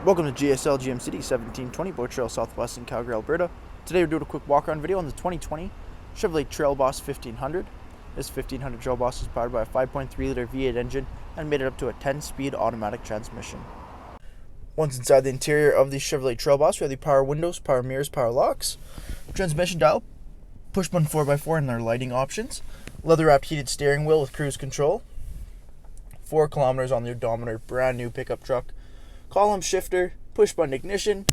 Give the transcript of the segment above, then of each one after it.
Welcome to GSL GMCD 1720 Boat Trail Southwest in Calgary, Alberta. Today we're doing a quick walk-around video on the 2020 Chevrolet Trail Boss 1500. This 1500 Trail Boss is powered by a 5.3-liter V8 engine and made it up to a 10-speed automatic transmission. Once inside the interior of the Chevrolet Trail Boss, we have the power windows, power mirrors, power locks, transmission dial, push-button 4x4 and their lighting options, leather-wrapped heated steering wheel with cruise control, 4 kilometers on the odometer, brand new pickup truck, column shifter, push-button ignition.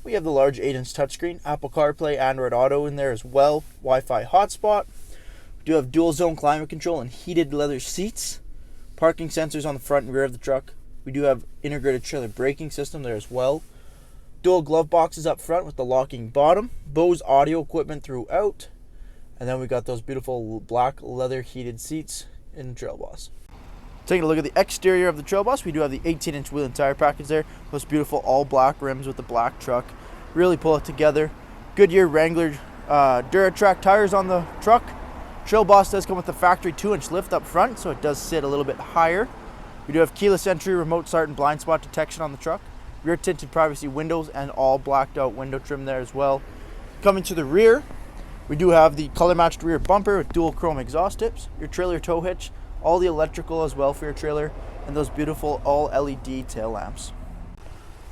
We have the large 8-inch touchscreen, Apple CarPlay, Android Auto in there as well, Wi-Fi hotspot. We do have dual zone climate control and heated leather seats, parking sensors on the front and rear of the truck. We do have integrated trailer braking system there as well. Dual glove boxes up front with the locking bottom, Bose audio equipment throughout, and then we got those beautiful black leather heated seats in the Trail Boss. Taking a look at the exterior of the Trail Boss, we do have the 18-inch wheel and tire package there. Those beautiful all black rims with the black truck. Really pull it together. Goodyear Wrangler Duratrack tires on the truck. Trail Boss does come with the factory 2-inch lift up front, so it does sit a little bit higher. We do have keyless entry, remote start, and blind spot detection on the truck. Rear tinted privacy windows and all blacked out window trim there as well. Coming to the rear, we do have the color matched rear bumper with dual chrome exhaust tips, your trailer tow hitch, all the electrical as well for your trailer, and those beautiful all LED tail lamps.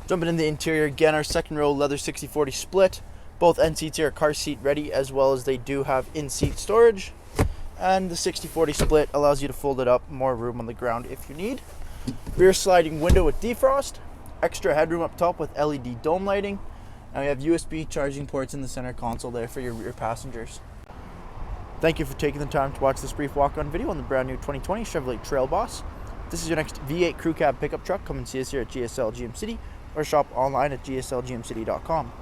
Jumping in the interior again, our second row leather 60/40 split. Both end seats here are car seat ready, as well as they do have in-seat storage. And the 60/40 split allows you to fold it up, more room on the ground if you need. Rear sliding window with defrost, extra headroom up top with LED dome lighting, and we have USB charging ports in the center console there for your rear passengers. Thank you for taking the time to watch this brief walk-on video on the brand new 2020 Chevrolet Trail Boss. If this is your next V8 crew cab pickup truck, come and see us here at GSL GM City or shop online at gslgmcity.com.